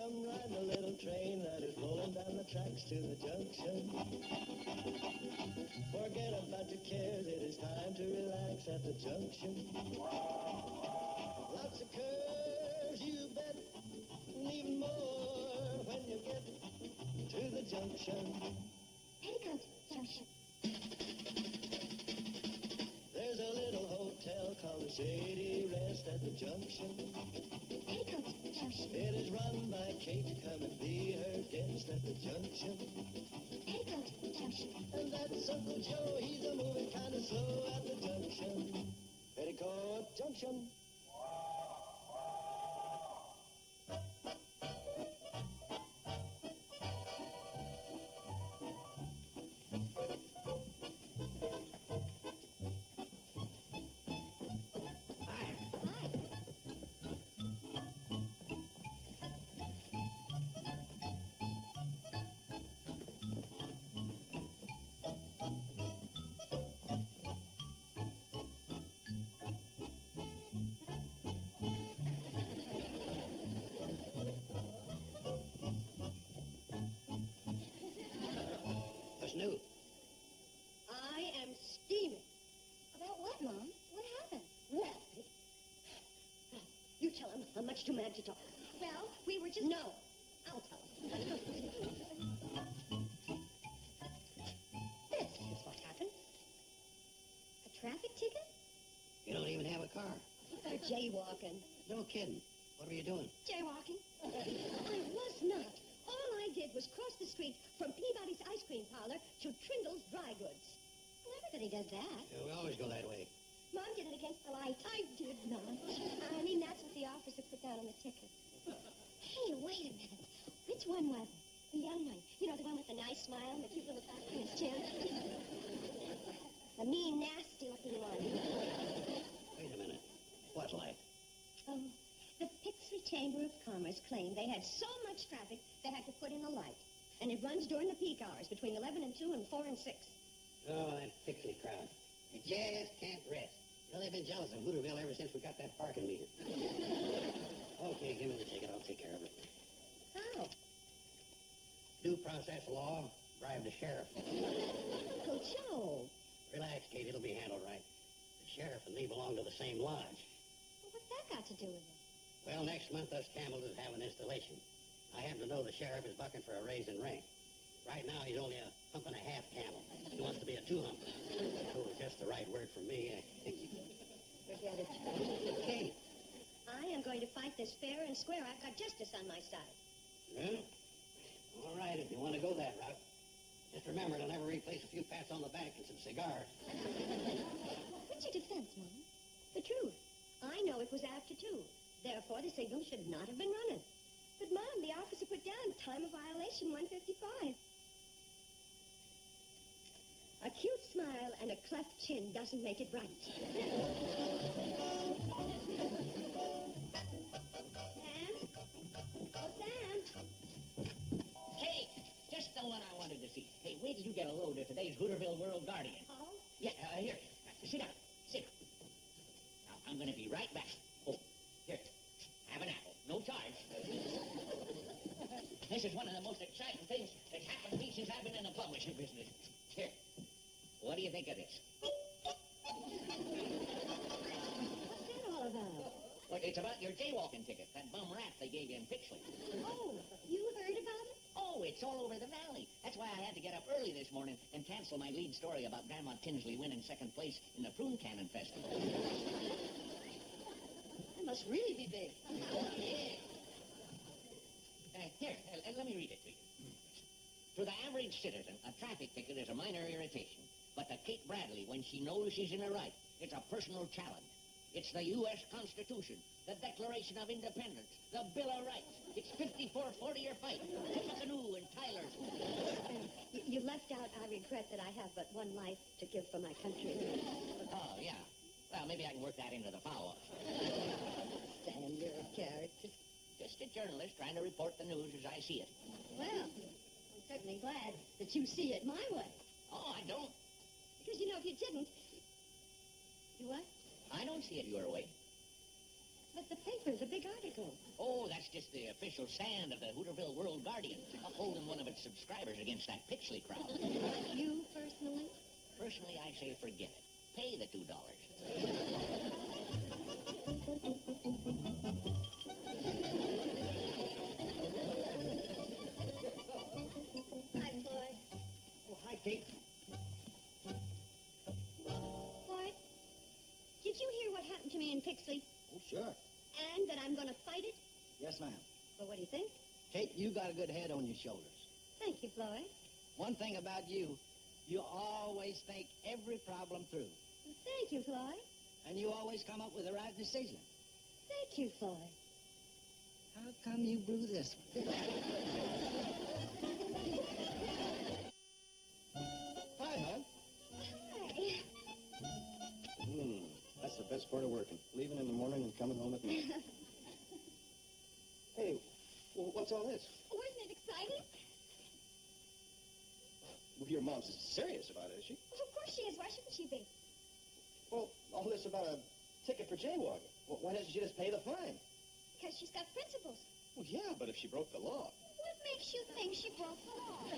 Come ride the little train that is rolling down the tracks to the junction. Forget about your cares, it is time to relax at the junction. Lots of curves, you bet, and even more when you get to the junction. Petticoat Junction. There's a little hotel called the Shady Rest at the junction. Petticoat Junction. It is run by Kate. Come and be her guest at the junction. Petticoat Junction. And that's Uncle Joe. He's a moving kind of slow at the junction. Petticoat Junction. What's new? I am steaming. About what, Mom? What happened? Well, you tell him. I'm much too mad to talk. Well, we were just... No, I'll tell him. This is what happened. A traffic ticket? You don't even have a car. For jaywalking. No kidding. What were you doing? Jaywalking? I was not. All I did was cross the street from Peabody's ice cream parlor to Trindle's dry goods. Well, everybody does that. Yeah, we always go that way. Mom did it against the light. I did not. I mean, that's what the officer put down on the ticket. Hey, wait a minute. Which one was it? The young one. You know, the one with the nice smile and the cute little patch on his chin? The mean, nasty-looking one. Wait a minute. What light? The Pixley Chamber of Commerce claimed they had so much traffic they had to put in a light. And it runs during the peak hours, between 11 and 2 and 4 and 6. Oh, that Pixley crowd. They just can't rest. You know, they've been jealous of Hooterville ever since we got that parking meter. Okay, give me the ticket. I'll take care of it. How? Due process law, bribe the sheriff. Uncle Joe. Relax, Kate. It'll be handled right. The sheriff and me belong to the same lodge. Well, what's that got to do with it? Well, next month us Camels is having installation. I happen to know the sheriff is bucking for a raise in rank. Right now, he's only a hump and a half camel. He wants to be a two-hump. Oh, it's just the right word for me. Forget it. Kate. I am going to fight this fair and square. I've got justice on my side. Well, all right, if you want to go that route. Just remember to never replace a few pats on the back and some cigars. What's your defense, Mom? The truth. I know it was after 2. Therefore, the signal should not have been running. But, Mom, the officer put down time of violation 155. A cute smile and a cleft chin doesn't make it right. Sam? Oh, Sam? Hey, just the one I wanted to see. Hey, wait till you get a load of today's Hooterville World Guardian. Oh? Yeah, here. Sit down. Sit down. Now, I'm going to be right back. Oh, here. Have an apple. No charge. This is one of the most exciting things that's happened to me since I've been in the publishing business. Here. What do you think of this? What's that all about? Well, it's about your jaywalking ticket, that bum rap they gave you in Pixley. Oh, you heard about it? Oh, it's all over the valley. That's why I had to get up early this morning and cancel my lead story about Grandma Tinsley winning second place in the Prune Cannon Festival. That must really be big. Yeah. Here, let me read it to you. To the average citizen, a traffic ticket is a minor irritation. But to Kate Bradley, when she knows she's in the right, it's a personal challenge. It's the U.S. Constitution, the Declaration of Independence, the Bill of Rights. It's 54-40 your fight. Tippecanoe and Tyler's. You left out, I regret that I have but one life to give for my country. Oh, yeah. Well, maybe I can work that into the follow-up. Sam, you're a character. Just a journalist trying to report the news as I see it. Well, I'm certainly glad that you see it my way. Oh, I don't. Because, you know, if you didn't... You what? I don't see it your way. But the paper, the big article. Oh, that's just just the official stand of the Hooterville World Guardian, upholding one of its subscribers against that Pixley crowd. You personally? Personally, I say forget it. Pay the $2. Hi, Floyd. Oh, hi, Kate. Floyd, did you hear what happened to me in Pixley? Oh, sure. And that I'm going to fight it? Yes, ma'am. Well, what do you think? Kate, you got a good head on your shoulders. Thank you, Floyd. One thing about you, you always think every problem through. Well, thank you, Floyd. And you always come up with the right decision. Thank you, Floyd. How come you blew this one? Hi, hon. Hi. That's the best part of working. Leaving in the morning and coming home at night. Hey, well, what's all this? Oh, isn't it exciting? Well, your mom's serious about it, is she? Well, of course she is. Why shouldn't she be? Well, all this about a ticket for jaywalking. Well, why doesn't she just pay the fine? Because she's got principles. Well, yeah, but if she broke the law. What makes you think she broke the law?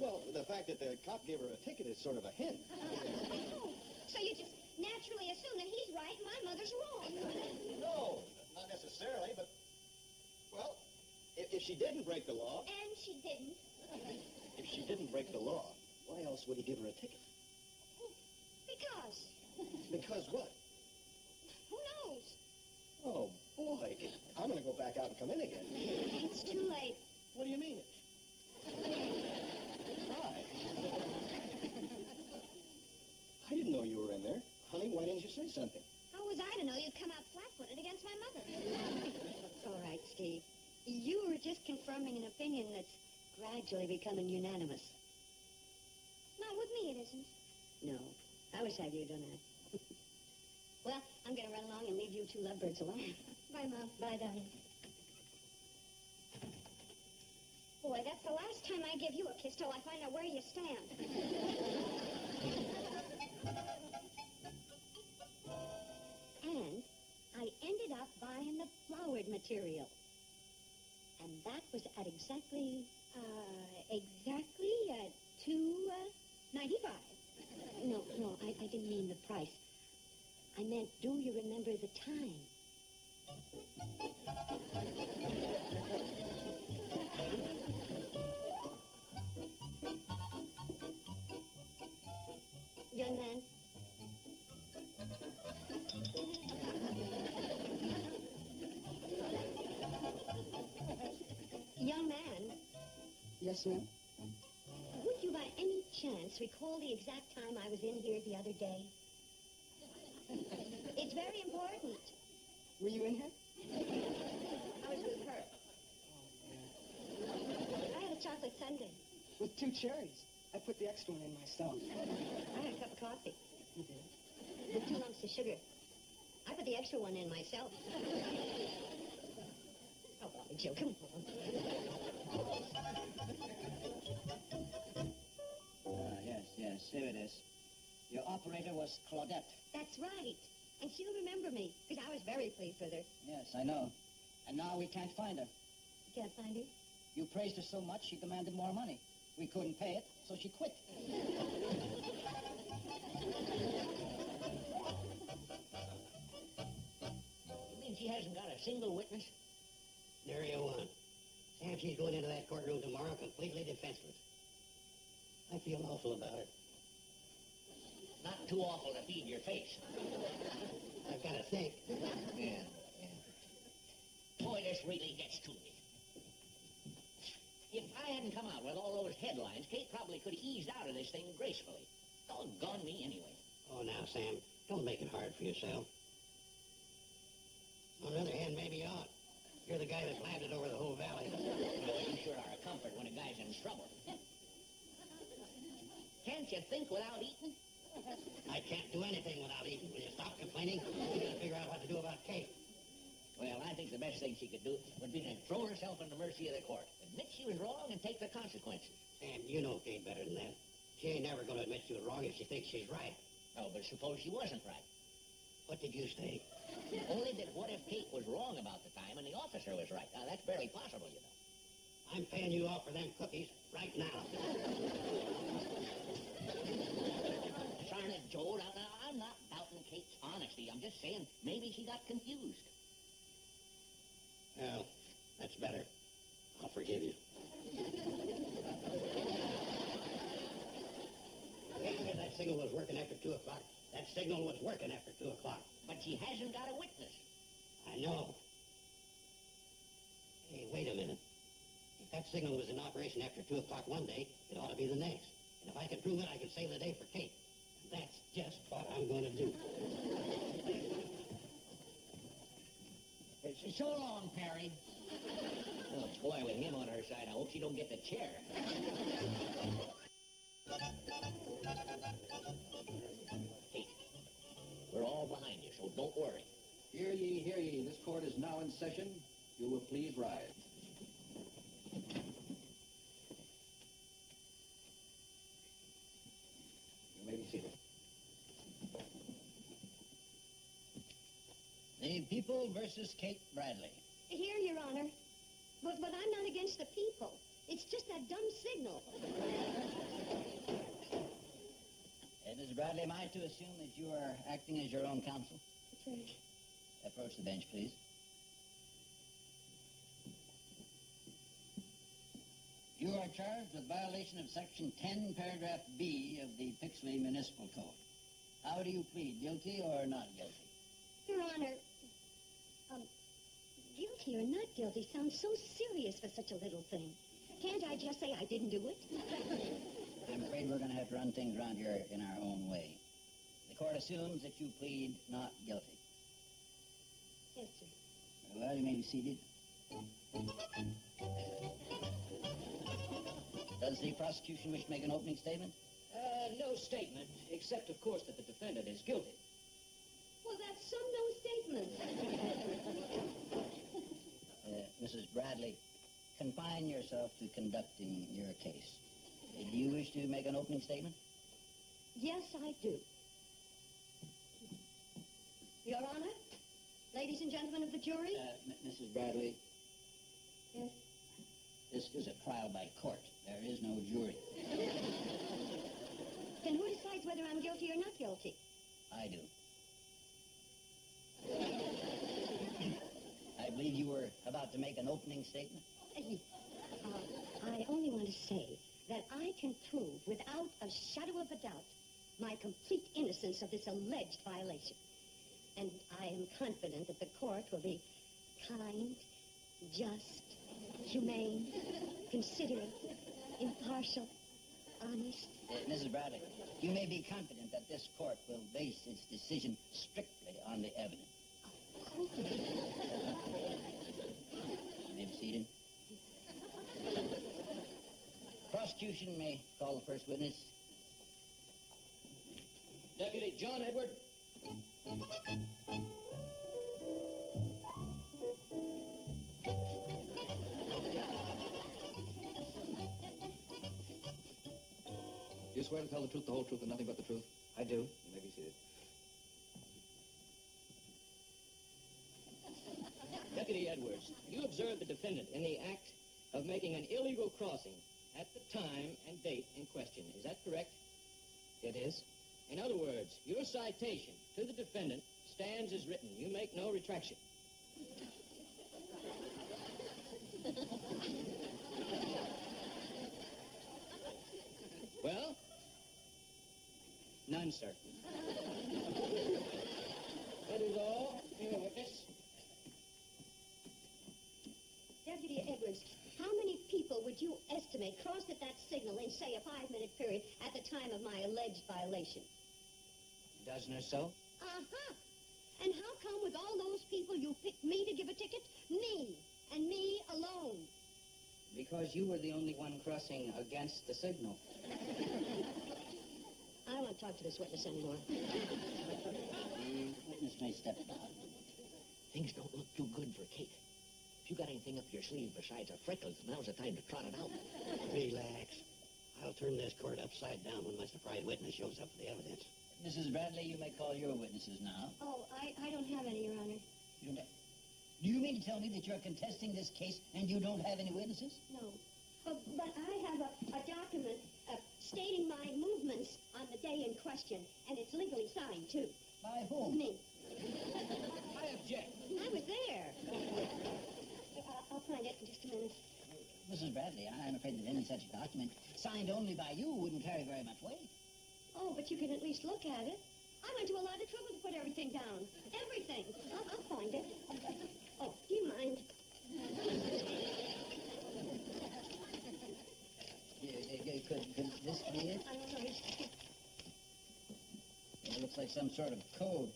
Well, the fact that the cop gave her a ticket is sort of a hint. Oh, so you just naturally assume that he's right and my mother's wrong. No, not necessarily, but, well, if she didn't break the law, And she didn't. if she didn't break the law, why else would he give her a ticket? Because. Because what? Who knows? Oh, boy, I'm going to go back out and come in again. It's too late. What do you mean? Why? I didn't know you were in there. Honey, why didn't you say something? How was I to know you'd come out flat-footed against my mother? It's all right, Steve. You were just confirming an opinion that's gradually becoming unanimous. Not with me, it isn't. No. I wish I had you done that. Well, I'm going to run along and leave you two lovebirds alone. Bye, Mom. Bye, darling. Boy, that's the last time I give you a kiss till I find out where you stand. And I ended up buying the flowered material. And that was at exactly $2.95. No, I didn't mean the price. I meant, do you remember the time? Young man. Young man, Yes, ma'am. would you by any chance recall the exact time I was in here the other day? It's very important. Were you in here? I was with her. I had a chocolate sundae. With 2 cherries. I put the extra one in myself. I had a cup of coffee You did? with 2 lumps of sugar. I put the extra one in myself. Oh, Bobby Joe, come on. Yes, here it is. Your operator was Claudette. That's right. And she'll remember me, because I was very pleased with her. Yes, I know. And now we can't find her. You can't find her? You praised her so much, she demanded more money. We couldn't pay it, so she quit. You mean she hasn't got a single witness? There you one. Sam, she's going into that courtroom tomorrow completely defenseless. I feel awful about it. Not too awful to feed your face. I've got to think. Yeah. Boy, this really gets to me. If I hadn't come out with all those headlines, Kate probably could have eased out of this thing gracefully. Doggone me anyway. Oh, now, Sam, don't make it hard for yourself. On the other hand, maybe you ought. You're the guy that blabbed it over the whole valley. Well, you sure are a comfort when a guy's in trouble. Can't you think without eating? I can't do anything without eating. Will you stop complaining? You gotta figure out what to do about Kate. Well, I think the best thing she could do would be to throw herself in the mercy of the court. Admit she was wrong and take the consequences. Sam, you know Kate better than that. She ain't never gonna admit she was wrong if she thinks she's right. Oh, but suppose she wasn't right. What did you say? Only that what if Kate was wrong about the time and the officer officer was right. Now, that's barely possible, you know. I'm paying you off for them cookies right now. Darn it, Joe. Now, I'm not doubting Kate's honesty. I'm just saying maybe she got confused. Well, that's better. I'll forgive you. Kate said that signal was working after 2 o'clock. That signal was working after 2 o'clock. But she hasn't got a witness. I know. Hey, wait a minute. If that signal was in operation after 2 o'clock one day, it ought to be the next. And if I can prove it, I can save the day for Kate. And that's just what I'm going to do. So long, Perry. Oh, boy, with him on her side, I hope she don't get the chair. Kate, we're all behind you, so don't worry. Hear ye, hear ye. This court is now in session. You will please rise. You may be seated. The People versus Kate Bradley. Here, Your Honor. But I'm not against the people. It's just that dumb signal. Mrs. Bradley, am I to assume that you are acting as your own counsel? That's right. Approach the bench, please. You are charged with violation of Section 10, Paragraph B of the Pixley Municipal Code. How do you plead, guilty or not guilty? Your Honor, guilty or not guilty sounds so serious for such a little thing. Can't I just say I didn't do it? I'm afraid we're going to have to run things around here in our own way. The court assumes that you plead not guilty. Yes, sir. Very well, you may be seated. Does the prosecution wish to make an opening statement? No statement, except, of course, that the defendant is guilty. Well, that's some no statement. Mrs. Bradley, confine yourself to conducting your case. Do you wish to make an opening statement? Yes, I do. Your Honor, ladies and gentlemen of the jury. Mrs. Bradley, Yes. this is a trial by court. There is no jury. Then who decides whether I'm guilty or not guilty? I do. I believe you were about to make an opening statement. I only want to say that I can prove without a shadow of a doubt my complete innocence of this alleged violation. And I am confident that the court will be kind, just, humane, considerate, impartial, honest. Mrs. Bradley, you may be confident that this court will base its decision strictly on the evidence. You may be seated. Prosecution may call the first witness. Deputy John Edward. Do you swear to tell the truth, the whole truth, and nothing but the truth? I do. You may be seated. Deputy Edwards, you observed the defendant in the act of making an illegal crossing at the time and date in question. Is that correct? It is. In other words, your citation to the defendant stands as written. You make no retraction. Well? None, sir. That is all. Your witness. Deputy Edwards, how many people would you estimate crossed at that signal in, say, a 5-minute period at the time of my alleged violation? A dozen or so. Uh-huh. And how come with all those people you picked me to give a ticket? Me, and me alone. Because you were the only one crossing against the signal. I don't want to talk to this witness anymore. The witness may step down. Things don't look too good for Kate. If you got anything up your sleeve besides a freckles, now's the time to trot it out. Relax. I'll turn this court upside down when my surprise witness shows up for the evidence. Mrs. Bradley, you may call your witnesses now. Oh, I don't have any, Your Honor. You don't have... Do you mean to tell me that you're contesting this case and you don't have any witnesses? No. But I have a document stating my movements on the day in question, and it's legally signed, too. By whom? Me. I object. I was there. I'll find it in just a minute. Mrs. Bradley, I'm afraid that any such document signed only by you wouldn't carry very much weight. Oh, but you can at least look at it. I went to a lot of trouble to put everything down. Everything. I'll find it. Oh, do you mind? Could this be it? I don't know. It looks like some sort of code.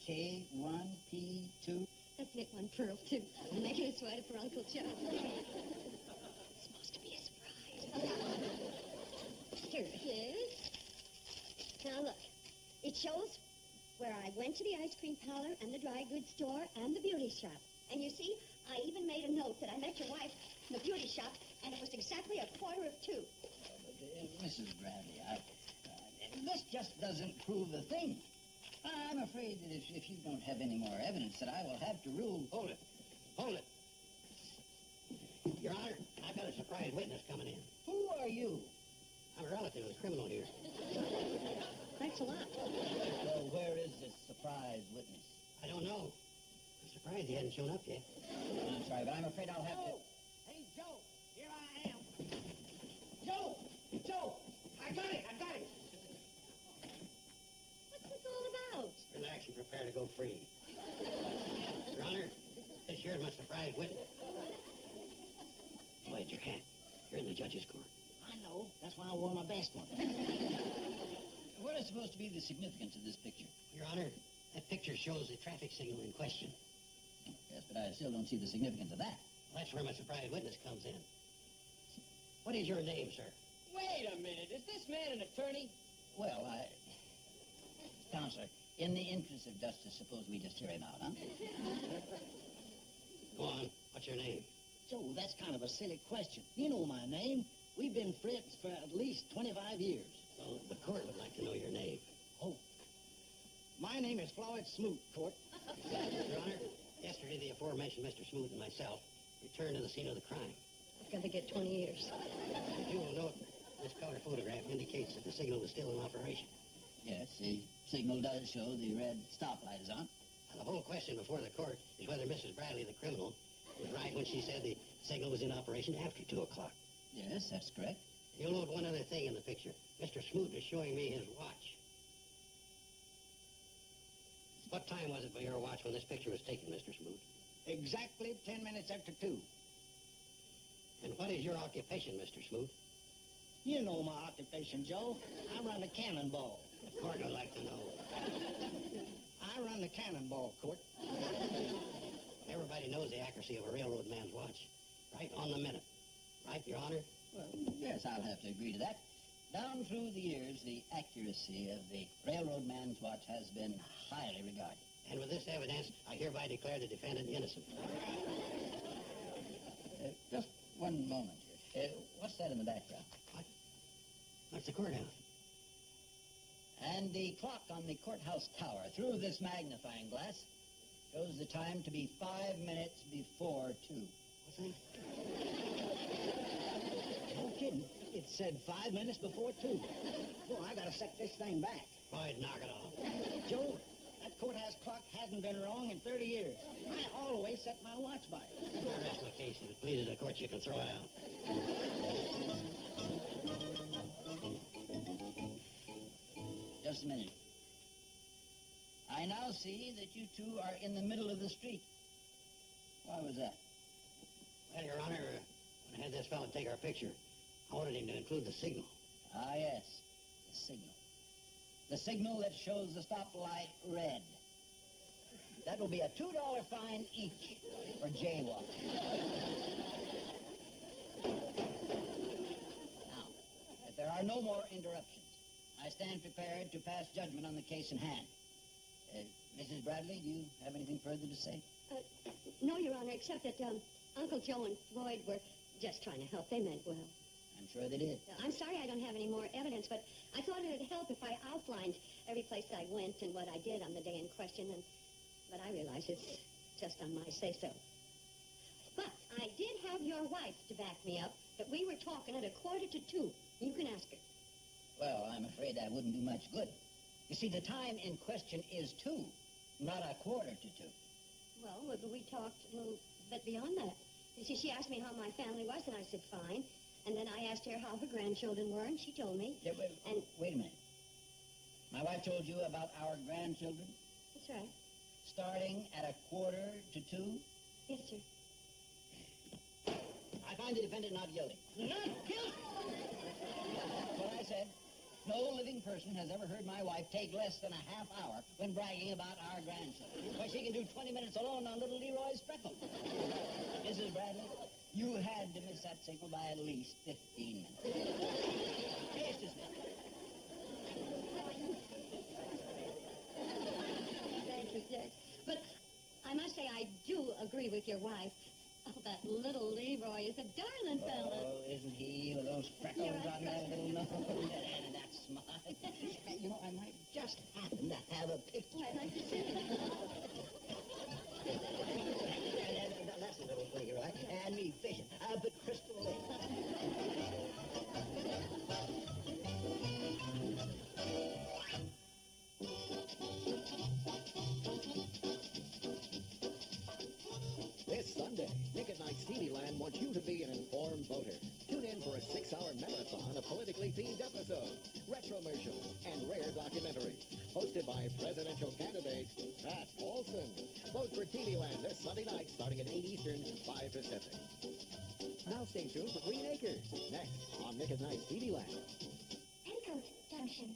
K1P2. Let's get one pearl, too. I'm making a sweater for Uncle Joe. It's supposed to be a surprise. Here it is. Now, look. It shows where I went to the ice cream parlor and the dry goods store and the beauty shop. And you see, I even made a note that I met your wife in the beauty shop, and it was exactly 1:45. Mrs. Bradley, this just doesn't prove a thing. I'm afraid that if you don't have any more evidence, that I will have to rule... Hold it. Hold it. Your Honor, I've got a surprise witness coming in. Who are you? I'm a relative of the criminal here. Thanks a lot. Well, where is this surprise witness? I don't know. I'm surprised he hadn't shown up yet. I'm sorry, but I'm afraid I'll have to... Hey, Joe, here I am. Joe, I got it. What's this all about? Relax and prepare to go free. Your Honor, this here's my surprise witness. Wait your hat. You're in the judge's court. I know. That's why I wore my best one. What is supposed to be the significance of this picture? Your Honor, that picture shows the traffic signal in question. Yes, but I still don't see the significance of that. Well, that's where my surprise witness comes in. What is your name, sir? Wait a minute. Is this man an attorney? Well, Counselor, in the interest of justice, suppose we just hear him out, huh? Go on. What's your name? Joe, that's kind of a silly question. You know my name. We've been friends for at least 25 years. Well, the court would like to know your name. Oh. My name is Floyd Smoot, Court. Your Honor, yesterday the aforementioned Mr. Smoot and myself returned to the scene of the crime. I've got to get 20 years. As you will note, this color photograph indicates that the signal was still in operation. Yes, the signal does show the red stoplight is on. Now, the whole question before the court is whether Mrs. Bradley, the criminal, was right when she said the signal was in operation after 2 o'clock. Yes, that's correct. You'll note one other thing in the picture. Mr. Smoot is showing me his watch. What time was it by your watch when this picture was taken, Mr. Smoot? Exactly 10 minutes after 2. And what is your occupation, Mr. Smoot? You know my occupation, Joe. I run the cannonball. The court would like to know. I run the cannonball, Court. Everybody knows the accuracy of a railroad man's watch. Right on the minute. Right, Your Honor? Well, yes, I'll have to agree to that. Down through the years, the accuracy of the railroad man's watch has been highly regarded. And with this evidence, I hereby declare the defendant innocent. Just one moment here. What's that in the background? What? That's the courthouse. And the clock on the courthouse tower, through this magnifying glass, shows the time to be 5 minutes before 2. What's that? No kidding. It said 5 minutes before 2. Boy, I gotta set this thing back. Boy, knock it off. Joe, that courthouse clock hasn't been wrong in 30 years. I always set my watch by it. I rest my case. If it pleases the court, you can throw it out. Just a minute. I now see that you two are in the middle of the street. Why was that? Well, Your Honor, when I had this fellow take our picture, I wanted him to include the signal. Ah, yes. The signal. The signal that shows the stoplight red. That will be a $2 fine each for jaywalking. Now, if there are no more interruptions, I stand prepared to pass judgment on the case in hand. Mrs. Bradley, do you have anything further to say? No, Your Honor, except that Uncle Joe and Floyd were just trying to help. They meant well. I'm sure they did. I'm sorry I don't have any more evidence, but I thought it would help if I outlined every place I went and what I did on the day in question, but I realize it's just on my say-so. have your wife to back me up that we were talking at 1:45. You can ask her. Well, I'm afraid that wouldn't do much good. You see, the time in question is 2, not 1:45. Well, we talked a little bit beyond that. You see, she asked me how my family was, and I said fine. And then I asked her how her grandchildren were, and she told me. Yeah, And wait a minute. My wife told you about our grandchildren? that's right. Starting at 1:45? Yes, sir. I find the defendant not guilty. Not guilty! That's what I said. No living person has ever heard my wife take less than a half hour when bragging about our grandchildren. Why, she can do 20 minutes alone on little Leroy's freckles. Mrs. Bradley, you had to miss that signal by at least 15 minutes. Case dismissed. Thank you, Judge. But I must say I do agree with your wife. Oh, that little Leroy is a darling fella. Oh, isn't he? With those freckles You're on that little nose and that smile. You know, I might just happen to have a picture. Oh, I'd like to see it. And that's a little Leroy. And me fishing up at Crystal Lake. This Sunday, Nick at Night's TV Land wants you to be an informed voter. Tune in for a 6-hour marathon of politically themed episodes, retromercials, and rare documentaries. Hosted by presidential candidate Pat Paulson. Vote for TV Land this Sunday night starting at 8 Eastern, 5 Pacific. Now stay tuned for Green Acres. Next on Nick at Night's TV Land. Petticoat Junction.